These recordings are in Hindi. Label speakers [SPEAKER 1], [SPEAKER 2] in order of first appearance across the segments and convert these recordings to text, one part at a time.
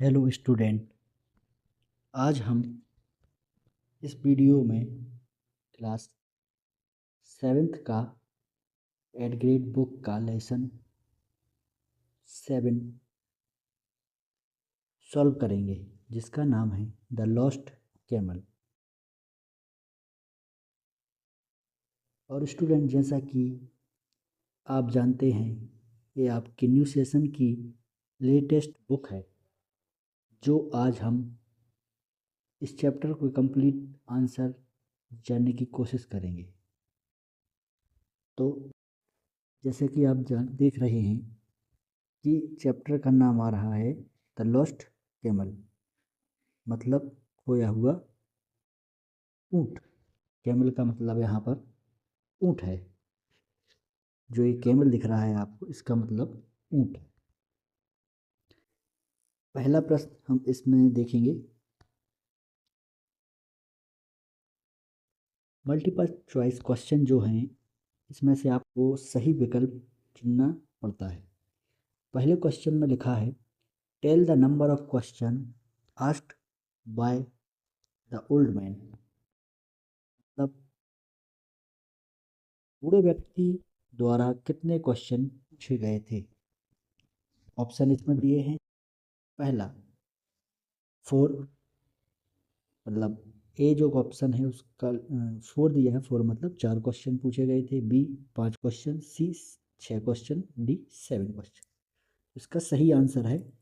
[SPEAKER 1] Hello student. आज हम इस वीडियो में क्लास 7th का एड ग्रेड बुक का लेसन 7 सॉल्व करेंगे, जिसका नाम है द लॉस्ट कैमल। और स्टूडेंट, जैसा कि आप जानते हैं, ये आपके न्यू सेशन की लेटेस्ट बुक है, जो आज हम इस चैप्टर को कंप्लीट आंसर जानने की कोशिश करेंगे। तो जैसे कि आप देख रहे हैं कि चैप्टर का नाम आ रहा है द लॉस्ट कैमल, मतलब खोया हुआ ऊँट। कैमल का मतलब यहाँ पर ऊँट है। जो ये कैमल दिख रहा है आपको, इसका मतलब ऊँट है। पहला प्रश्न हम इसमें देखेंगे, मल्टीपल चॉइस क्वेश्चन जो हैं, इसमें से आपको सही विकल्प चुनना पड़ता है। पहले क्वेश्चन में लिखा है, tell the number of question asked by the old man. मतलब बूढ़े व्यक्ति द्वारा कितने क्वेश्चन पूछे गए थे। ऑप्शन इसमें दिए हैं। पहला 4, मतलब ए जो ऑप्शन है उसका 4 दिया है। 4 मतलब 4 क्वेश्चन पूछे गए थे। बी 5 क्वेश्चन, सी 6 क्वेश्चन, डी 7 क्वेश्चन। इसका सही आंसर है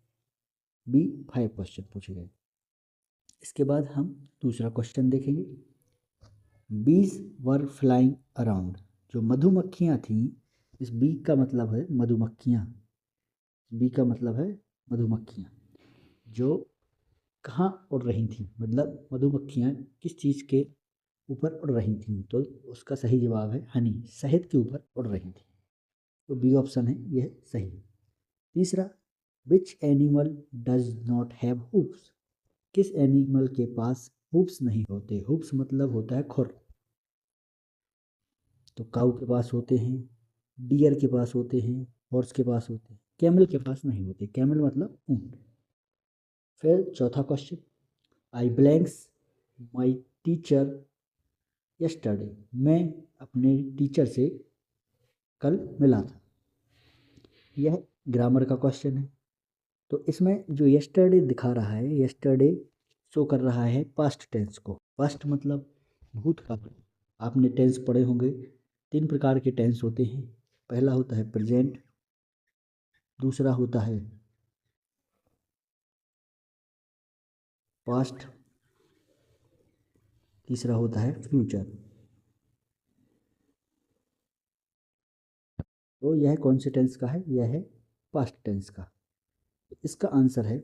[SPEAKER 1] बी 5 क्वेश्चन पूछे गए। इसके बाद हम दूसरा क्वेश्चन देखेंगे। बीज वर फ्लाइंग अराउंड। जो मधुमक्खियाँ थीं, इस बी का मतलब है मधुमक्खियाँ। बी का मतलब है मधुमक्खियाँ, जो कहाँ उड़ रही थीं, मतलब मधुमक्खियाँ किस चीज़ के ऊपर उड़ रही थीं। तो उसका सही जवाब है हनी, शहद के ऊपर उड़ रही थी। तो बी ऑप्शन है यह सही। तीसरा, which animal does not have hoops. किस एनिमल के पास हुप्स नहीं होते। हुप्स मतलब होता है खुर। तो काऊ के पास होते हैं, डियर के पास होते हैं, हॉर्स के पास होते हैं, कैमल के पास नहीं होते। कैमल मतलब ऊँट। फिर चौथा question, I blanks my teacher yesterday. मैं अपने टीचर से कल मिला था। यह ग्रामर का क्वेश्चन है। तो इसमें जो यस्टरडे दिखा रहा है, यस्टरडे शो कर रहा है पास्ट टेंस को। पास्ट मतलब भूतकाल। आपने टेंस पढ़े होंगे। 3 प्रकार के टेंस होते हैं। पहला होता है प्रेजेंट, दूसरा होता है पास्ट, तीसरा होता है फ्यूचर। तो यह कौन से टेंस का है? यह है पास्ट टेंस का। इसका आंसर है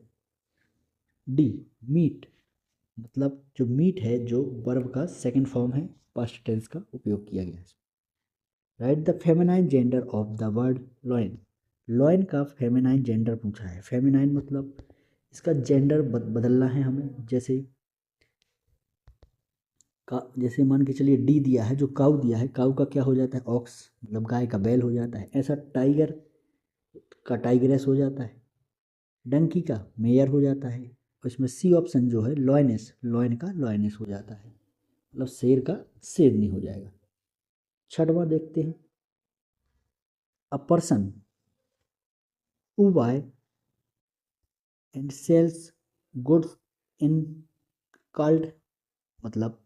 [SPEAKER 1] डी, मीट। मतलब जो मीट है, जो वर्ब का सेकंड फॉर्म है, पास्ट टेंस का उपयोग किया गया है। Write the feminine gender of the word lion. Lion का फेमिनाइन जेंडर पूछा है। फेमिनाइन मतलब इसका जेंडर बदलना है हमें। जैसे मान के चलिए डी दिया है, जो काऊ दिया है, काऊ का क्या हो जाता है? ऑक्स, मतलब गाय का बैल हो जाता है। ऐसा टाइगर का टाइग्रेस हो जाता है। डंकी का मेयर हो जाता है। और इसमें सी ऑप्शन जो है लॉयनेस, लॉयन का लॉयनेस हो जाता है, मतलब शेर का शेरनी हो जाएगा। छठवां देखते हैं, a person who buy and sells goods in called. मतलब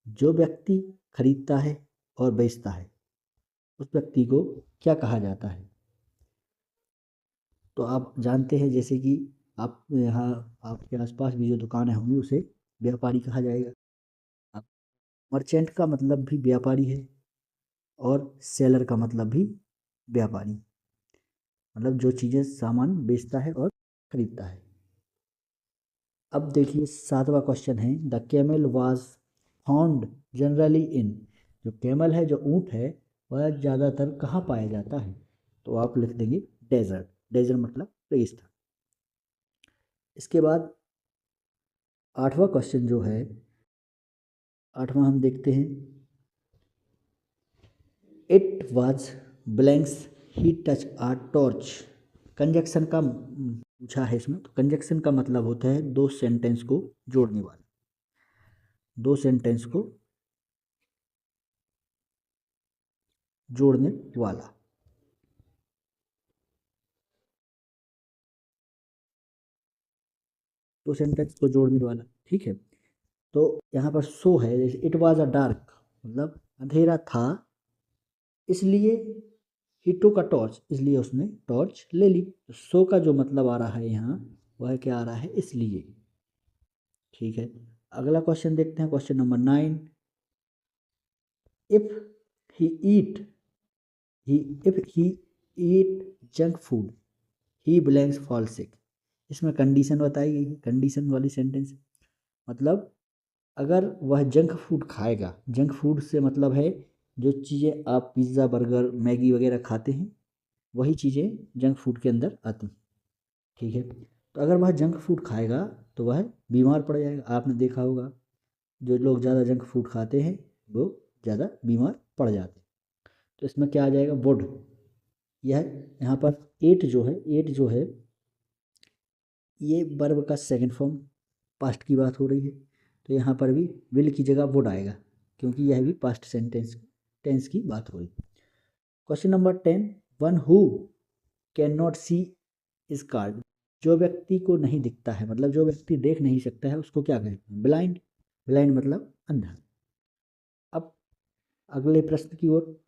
[SPEAKER 1] जो व्यक्ति खरीदता है और बेचता है, उस व्यक्ति को क्या कहा जाता है? तो आप जानते हैं, जैसे कि आप यहाँ आपके आसपास भी जो दुकानें होंगी, उसे व्यापारी कहा जाएगा। अब मर्चेंट का मतलब भी व्यापारी है, और सेलर का मतलब भी व्यापारी, मतलब जो चीज़ें सामान बेचता है और खरीदता है। अब देखिए 7वां क्वेश्चन है, the camel was found generally in. जो कैमल है, जो ऊँट है, वह ज़्यादातर कहाँ पाया जाता है? तो आप लिख देंगे डेजर्ट। डेजर्ट मतलब रेगिस्तान। इसके बाद 8वां क्वेश्चन जो है, 8वां हम देखते हैं, it was blanks he touch a torch. Conjunction का पूछा है इसमें। तो कंजक्शन का मतलब होता है दो सेंटेंस को जोड़ने वाला, दो सेंटेंस को जोड़ने वाला। दो सेंटेंस को जोड़ने वाला, ठीक है। तो यहाँ पर सो है, जैसे इट वॉज अ डार्क, मतलब अंधेरा था, इसलिए ही टुक अ टॉर्च, इसलिए उसने टॉर्च ले ली। तो सो का जो मतलब आ रहा है यहाँ, वह क्या आ रहा है, इसलिए। ठीक है, अगला क्वेश्चन देखते हैं, question number 9। If he eat he if he eat junk food he blanks fall sick. इसमें कंडीशन बताई गई है, कंडीशन वाली सेंटेंस। मतलब अगर वह जंक फूड खाएगा, जंक फूड से मतलब है जो चीज़ें आप पिज़्ज़ा बर्गर मैगी वगैरह खाते हैं, वही चीज़ें जंक फूड के अंदर आती हैं। ठीक है, तो अगर वह जंक फूड खाएगा तो वह बीमार पड़ जाएगा। आपने देखा होगा जो लोग ज़्यादा जंक फूड खाते हैं वो ज़्यादा बीमार पड़ जाते हैं। तो इसमें क्या आ जाएगा, वुड। यह यहाँ पर एट जो है ये वर्ब का सेकंड फॉर्म, पास्ट की बात हो रही है। तो यहाँ पर भी विल की जगह वुड आएगा, क्योंकि यह भी पास्ट सेंटेंस टेंस की बात हो रही है। Question number 10। One who can not see is called. जो व्यक्ति को नहीं दिखता है, मतलब जो व्यक्ति देख नहीं सकता है, उसको क्या कहते हैं, ब्लाइंड। ब्लाइंड मतलब अंधा। अब अगले प्रश्न की ओर,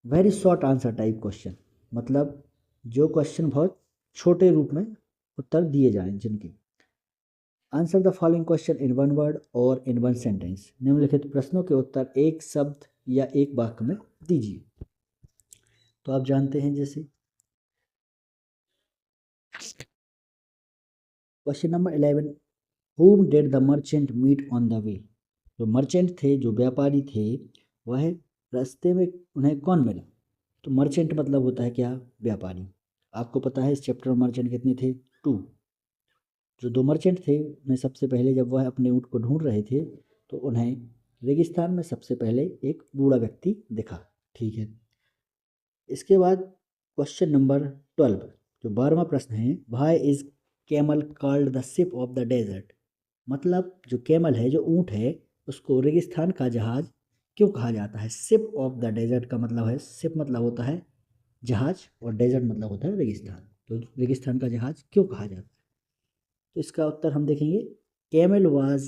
[SPEAKER 1] very short answer type question, मतलब जो क्वेश्चन बहुत छोटे रूप में उत्तर दिए जाएं जिनके। Answer the following question in one word और इन वन सेंटेंस। निम्नलिखित प्रश्नों के उत्तर एक शब्द या एक वाक्य में दीजिए। तो आप जानते हैं, जैसे question number 11। whom did the merchant meet on the way। जो मर्चेंट थे, जो व्यापारी थे, वह रास्ते में उन्हें कौन मिला। तो मर्चेंट मतलब होता है क्या, व्यापारी। आपको पता है इस चैप्टर में मर्चेंट कितने थे, 2। जो दो मर्चेंट थे उन्हें सबसे पहले जब वह अपने ऊँट को ढूंढ रहे थे तो उन्हें रेगिस्तान में सबसे पहले एक बूढ़ा व्यक्ति दिखा। ठीक है, इसके बाद क्वेश्चन नंबर 12, जो 12वां प्रश्न है, why is camel called the ship of the desert. मतलब जो कैमल है, जो ऊँट है, उसको रेगिस्तान का जहाज क्यों कहा जाता है। शिप ऑफ द डेजर्ट का मतलब है, शिप मतलब होता है जहाज और डेजर्ट मतलब होता है रेगिस्तान। तो रेगिस्तान का जहाज क्यों कहा जाता है। तो इसका उत्तर हम देखेंगे, camel was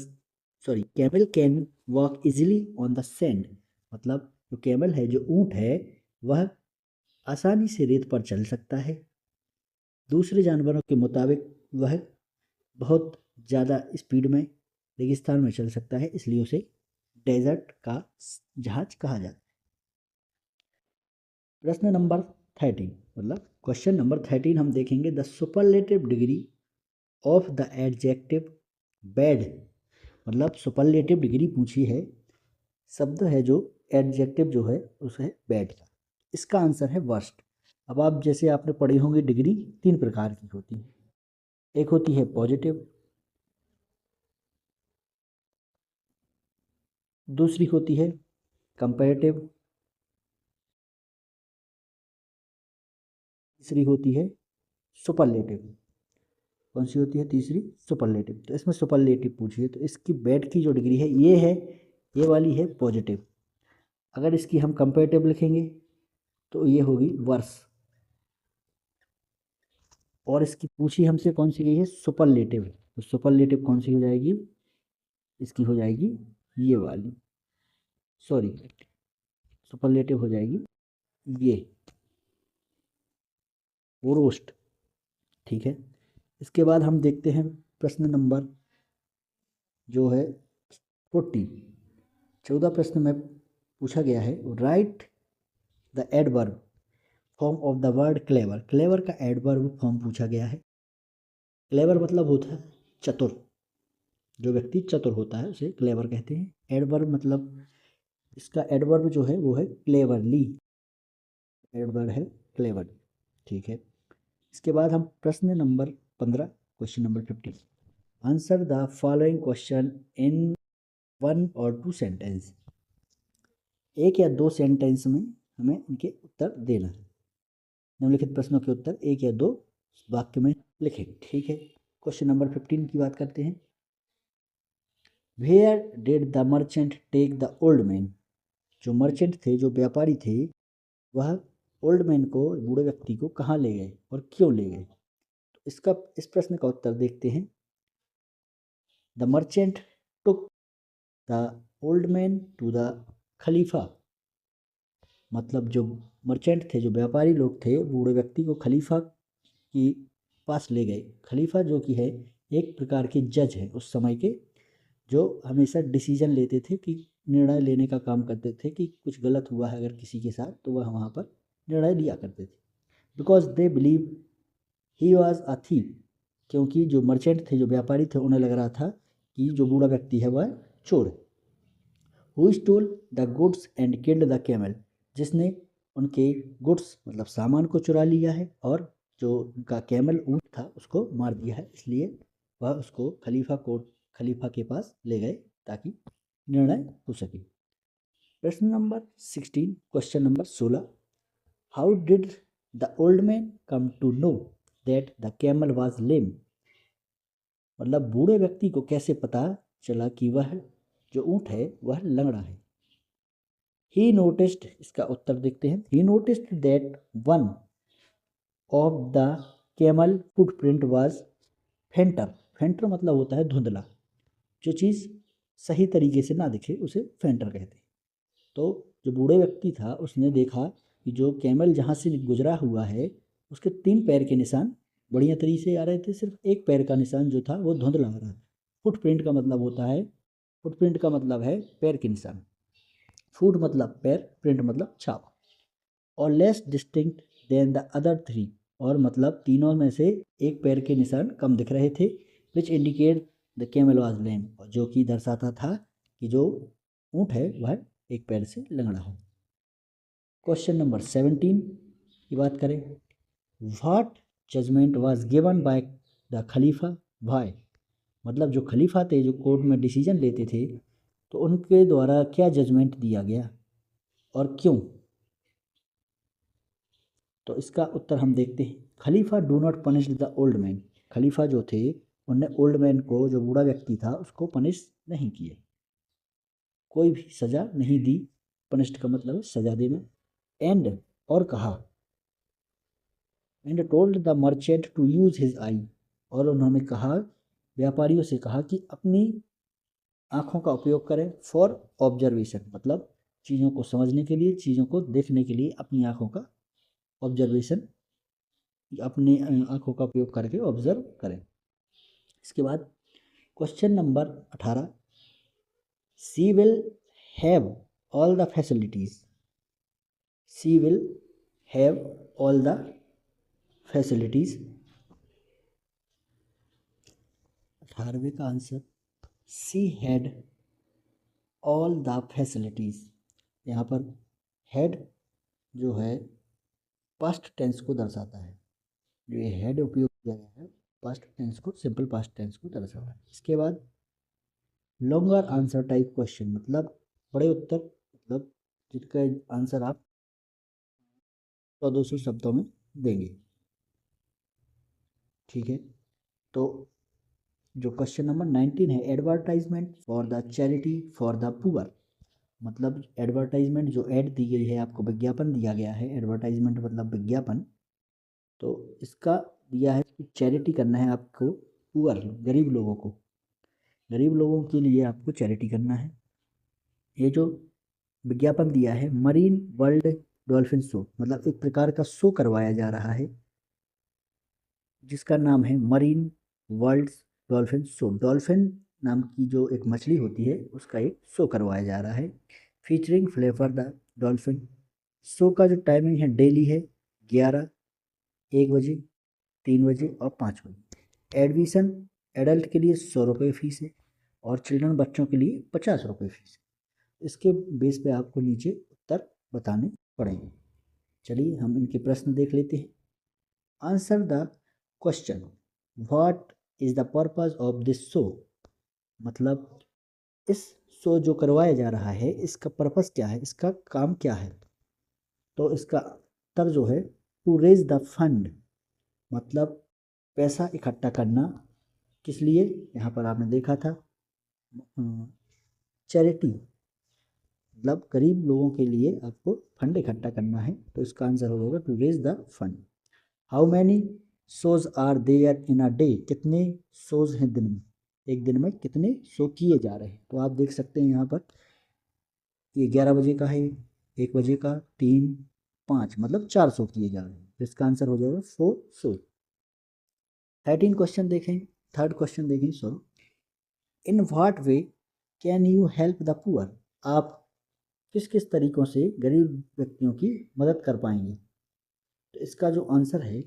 [SPEAKER 1] sorry camel can walk easily on the sand. मतलब जो कैमल है, जो ऊँट है, वह आसानी से रेत पर चल सकता है। दूसरे जानवरों के मुताबिक वह बहुत ज़्यादा स्पीड में रेगिस्तान में चल सकता है, इसलिए उसे डेजर्ट का जहाज कहा जाता है। प्रश्न नंबर 13, मतलब क्वेश्चन नंबर 13 हम देखेंगे, the superlative degree of the adjective bad. मतलब सुपरलेटिव डिग्री पूछी है, शब्द है जो एडजेक्टिव जो है उसे है बैड का। इसका आंसर है वर्स्ट। अब आप जैसे आपने पढ़ी होंगी, डिग्री 3 प्रकार की होती है। एक होती है पॉजिटिव, दूसरी होती है कंपैरेटिव, तीसरी होती है सुपरलेटिव। कौन सी होती है तीसरी, सुपरलेटिव। तो इसमें सुपरलेटिव पूछी है, तो इसकी बैड की जो डिग्री है ये है, ये वाली है पॉजिटिव। अगर इसकी हम कंपैरेटिव लिखेंगे तो ये होगी वर्स। और इसकी पूछी हमसे कौन सी गई है, सुपरलेटिव। तो सुपरलेटिव कौन सी हो जाएगी, इसकी हो जाएगी ये वाली, सॉरी सुपरलेटिव हो जाएगी ये रोस्ट। ठीक है, इसके बाद हम देखते हैं प्रश्न नंबर जो है 14। 14 प्रश्न में पूछा गया है, write the adverb form of the word clever. Clever का एडवर्ब फॉर्म पूछा गया है। क्लेवर मतलब होता है चतुर, जो व्यक्ति चतुर होता है उसे क्लेवर कहते हैं। एडवर्ब मतलब इसका एडवर्ब जो है वो है क्लेवरली, एडवर्ब है क्लेवर। ठीक है, इसके बाद हम प्रश्न number 15, question number 15। Answer the following question in 1 और 2 सेंटेंस। एक या दो सेंटेंस में हमें इनके उत्तर देना है। निम्नलिखित प्रश्नों के उत्तर एक या दो वाक्य में लिखें। ठीक है, क्वेश्चन नंबर 15 की बात करते हैं। Where did the merchant take the old man? जो मर्चेंट थे, जो व्यापारी थे, वह ओल्ड मैन को, बूढ़े व्यक्ति को कहाँ ले गए और क्यों ले गए? तो इस प्रश्न का उत्तर देखते हैं। The merchant took the old man to the खलीफा। मतलब जो मर्चेंट थे, जो व्यापारी लोग थे, बूढ़े व्यक्ति को खलीफा की पास ले गए। खलीफा जो कि है एक प्रकार के जज है उस समय के, जो हमेशा डिसीजन लेते थे, कि निर्णय लेने का काम करते थे, कि कुछ गलत हुआ है अगर किसी के साथ तो वह वहाँ पर निर्णय लिया करते थे। Because they believe he was a thief. क्योंकि जो मर्चेंट थे, जो व्यापारी थे, उन्हें लग रहा था कि जो बूढ़ा व्यक्ति है वह चोर है। Who stole the goods and killed the camel? जिसने उनके गुड्स मतलब सामान को चुरा लिया है और जो उनका कैमल ऊँट था उसको मार दिया है, इसलिए वह उसको खलीफा के पास ले गए ताकि निर्णय हो सके। प्रश्न number 16, question number 16। How did the old man come to know that the camel was lame? मतलब बूढ़े व्यक्ति को कैसे पता चला कि वह जो ऊँट है वह लंगड़ा है? ही नोटिस्ड, इसका उत्तर देखते हैं। ही noticed that one of the camel footprint was फेंटर। फेंटर मतलब होता है धुंधला। जो चीज़ सही तरीके से ना दिखे उसे फेंटर कहते हैं। तो जो बूढ़े व्यक्ति था उसने देखा कि जो कैमल जहाँ से गुजरा हुआ है उसके 3 पैर के निशान बढ़िया तरीके से आ रहे थे, सिर्फ एक पैर का निशान जो था वो धुंधला आ रहा था। फुटप्रिंट का मतलब होता है, फुटप्रिंट का मतलब है पैर के निशान। फुट मतलब पैर, प्रिंट मतलब छाप। और less distinct than the other 3, और मतलब तीनों में से एक पैर के निशान कम दिख रहे थे। Which indicate the camel was lame, जो कि दर्शाता था कि जो ऊँट है वह एक पैर से लंगड़ा है। क्वेश्चन नंबर 17 की बात करें। What judgement was given by the खलीफा? वाई? मतलब जो खलीफा थे, जो कोर्ट में डिसीजन लेते थे, तो उनके द्वारा क्या जजमेंट दिया गया और क्यों? तो इसका उत्तर हम देखते हैं। खलीफा do not punish the old man. खलीफा जो थे उनने ओल्ड मैन को, जो बूढ़ा व्यक्ति था, उसको पनिश नहीं किए, कोई भी सज़ा नहीं दी। पनिश्ड का मतलब है सज़ा देना। एंड, और कहा, and told the merchant to use his eye. और उन्होंने कहा, व्यापारियों से कहा कि अपनी आँखों का उपयोग करें। फॉर ऑब्जर्वेशन मतलब चीज़ों को समझने के लिए, चीज़ों को देखने के लिए अपनी आँखों का ऑब्जर्वेशन, अपनी आँखों का उपयोग करके ऑब्जर्व करें। इसके बाद question number 18। C will have all the facilities. C will have all the facilities. 18वें का answer C had all the facilities. यहाँ पर हैड जो है पास्ट टेंस को दर्शाता है। जो ये हैड उपयोग किया गया है पास्ट टेंस को, सिंपल पास्ट टेंस को दर्शाता है। इसके बाद लॉन्गर आंसर टाइप क्वेश्चन, मतलब बड़े उत्तर, मतलब जिनका आंसर आप 100-200 शब्दों में देंगे। ठीक है, तो जो क्वेश्चन नंबर 19 है, advertisement for the charity for the poor. मतलब एडवर्टाइजमेंट, जो ऐड दी गई है आपको, विज्ञापन दिया गया है। एडवर्टाइजमेंट मतलब विज्ञापन। तो इसका दिया है कि चैरिटी करना है आपको पुअर, गरीब लोगों को, गरीब लोगों के लिए आपको चैरिटी करना है। ये जो विज्ञापन दिया है, मरीन वर्ल्ड डॉल्फिन शो, मतलब एक प्रकार का शो करवाया जा रहा है जिसका नाम है marine world dolphin show. Dolphin नाम की जो एक मछली होती है उसका एक शो करवाया जा रहा है, featuring flavour the dolphin. Show का जो टाइमिंग है डेली है, 11, 1 बजे, 3 बजे और 5 बजे। एडमिशन एडल्ट के लिए 100 रुपये फ़ीस है और चिल्ड्रन बच्चों के लिए 50 रुपये फ़ीस है। इसके बेस पे आपको नीचे उत्तर बताने पड़ेंगे। चलिए हम इनके प्रश्न देख लेते हैं। Answer the question, what is the purpose of this show? मतलब इस शो जो करवाया जा रहा है इसका पर्पस क्या है, इसका काम क्या है? तो इसका उत्तर जो है टू रेज द फंड, मतलब पैसा इकट्ठा करना किस लिए, यहाँ पर आपने देखा था चैरिटी, मतलब गरीब लोगों के लिए आपको फंड इकट्ठा करना है, तो इसका आंसर होगा to raise the fund. How many shows are there in a day, कितने शोज हैं दिन में, एक दिन में कितने शो किए जा रहे हैं। तो आप देख सकते हैं यहाँ पर ये 11 बजे का है, 1 बजे का, 3, 5, मतलब 4 शो किए जा रहे हैं, तो इसका आंसर हो जाएगा 4 शो। 13 क्वेश्चन देखें, थर्ड क्वेश्चन देखें, so in what way can you help the poor, आप किस किस तरीक़ों से गरीब व्यक्तियों की मदद कर पाएंगे। तो इसका जो आंसर है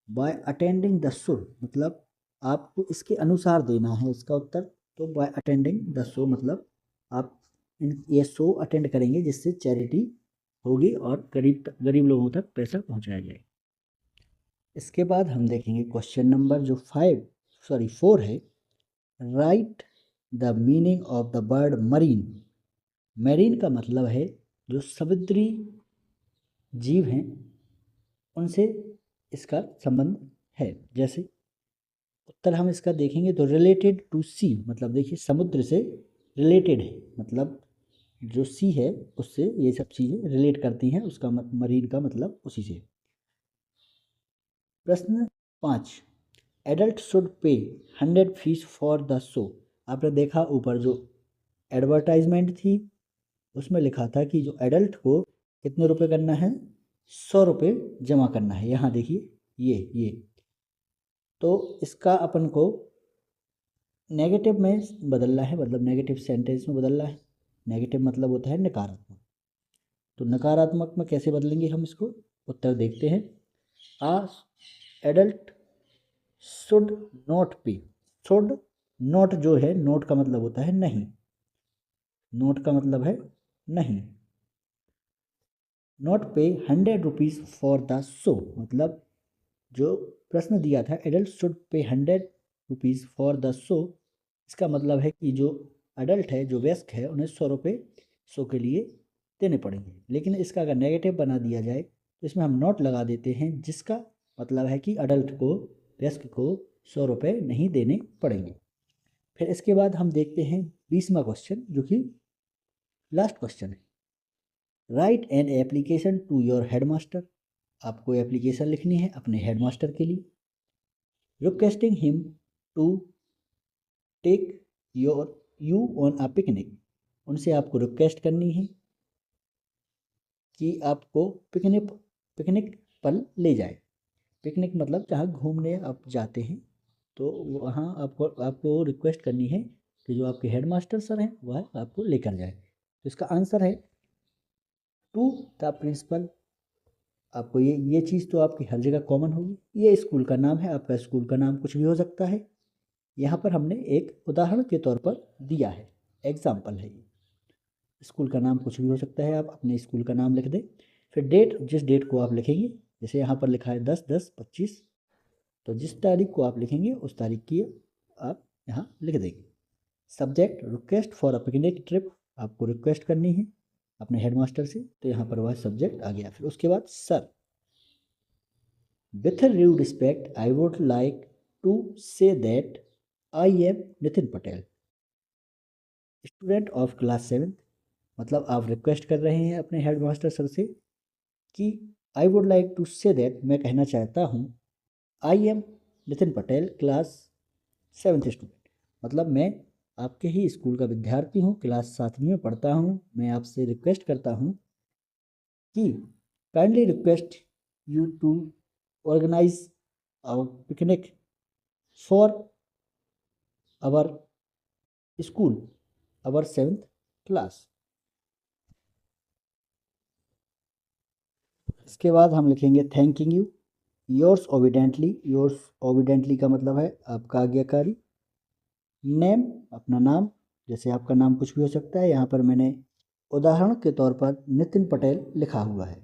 [SPEAKER 1] बाय अटेंडिंग द शो, मतलब आपको इसके अनुसार देना है इसका उत्तर। तो बाय अटेंडिंग द शो मतलब आप ये शो अटेंड करेंगे जिससे चैरिटी होगी और गरीब लोगों तक पैसा पहुंचाया जाए। इसके बाद हम देखेंगे क्वेश्चन नंबर जो 4 है, write the meaning of the word marine. Marine का मतलब है जो समुद्री जीव हैं उनसे इसका संबंध है। जैसे उत्तर हम इसका देखेंगे तो रिलेटेड टू सी, मतलब देखिए समुद्र से रिलेटेड है, मतलब जो सी है उससे ये सब चीज़ें रिलेट करती हैं, उसका मरीन का मतलब उसी से। प्रश्न 5, adult should pay 100 fees for the show. आपने देखा ऊपर जो एडवर्टाइजमेंट थी उसमें लिखा था कि जो एडल्ट को कितने रुपए करना है, 100 रुपये जमा करना है। यहाँ देखिए ये तो इसका अपन को नेगेटिव में बदलना है, मतलब नेगेटिव सेंटेंस में बदलना है। नेगेटिव मतलब होता है नकारात्मक, तो नकारात्मक में कैसे बदलेंगे हम इसको, उत्तर देखते हैं। आ एडल्ट शुड नॉट पे, शुड नॉट जो है, नोट का मतलब होता है नहीं, नोट का मतलब है नहीं, नॉट पे 100 रुपीज़ फॉर द शो, मतलब जो प्रश्न दिया था adult should pay 100 rupees for the show, इसका मतलब है कि जो अडल्ट है, जो वयस्क है, उन्हें 100 रुपये शो के लिए देने पड़ेंगे। लेकिन इसका अगर नेगेटिव बना दिया जाए तो इसमें हम नॉट लगा देते हैं, जिसका मतलब है कि अडल्ट को, वयस्क को 100 रुपये नहीं देने पड़ेंगे। फिर इसके बाद हम देखते हैं 20वां क्वेश्चन जो कि लास्ट क्वेश्चन है, write an application to your headmaster. आपको एप्लीकेशन लिखनी है अपने हेडमास्टर के लिए, requesting him to take you on a picnic. उनसे आपको रिक्वेस्ट करनी है कि आपको पिकनिक पर ले जाए। पिकनिक मतलब जहाँ घूमने आप जाते हैं, तो वहाँ आपको रिक्वेस्ट करनी है कि जो आपके हेडमास्टर सर हैं वह आपको लेकर जाए। तो इसका आंसर है टू द प्रिंसिपल। आपको ये चीज़ तो आपकी हर जगह कॉमन होगी। ये स्कूल का नाम है, आपका स्कूल का नाम कुछ भी हो सकता है। यहाँ पर हमने एक उदाहरण के तौर पर दिया है, एग्जाम्पल है ये। स्कूल का नाम कुछ भी हो सकता है, आप अपने स्कूल का नाम लिख दें। फिर डेट, जिस डेट को आप लिखेंगे, जैसे यहाँ पर लिखा है 10/10/25, तो जिस तारीख को आप लिखेंगे उस तारीख की आप यहाँ लिख देंगे। Subject request for a picnic trip, आपको रिक्वेस्ट करनी है अपने हेडमास्टर से, तो यहाँ पर वह सब्जेक्ट आ गया। फिर उसके बाद sir, with due respect I would like to say that I am Nitin Patel, student of class 7। मतलब आप रिक्वेस्ट कर रहे हैं अपने हेडमास्टर सर से कि I would like to say that, मैं कहना चाहता हूँ, I am Nitin Patel class 7th student, मतलब मैं आपके ही स्कूल का विद्यार्थी हूँ, क्लास 7वीं में पढ़ता हूँ। मैं आपसे रिक्वेस्ट करता हूँ कि kindly request you to organise a picnic for our school, our 7th class. इसके बाद हम लिखेंगे thanking you, yours obediently. Yours obediently का मतलब है आपका आज्ञाकारी। नेम, अपना नाम, जैसे आपका नाम कुछ भी हो सकता है, यहाँ पर मैंने उदाहरण के तौर पर नितिन पटेल लिखा हुआ है।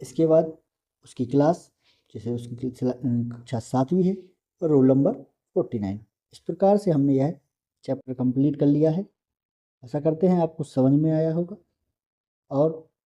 [SPEAKER 1] इसके बाद उसकी क्लास, जैसे उसकी कक्षा 7वीं है, और रोल नंबर 49। इस प्रकार से हमने यह चैप्टर कंप्लीट कर लिया है। आशा करते हैं आपको समझ में आया होगा, और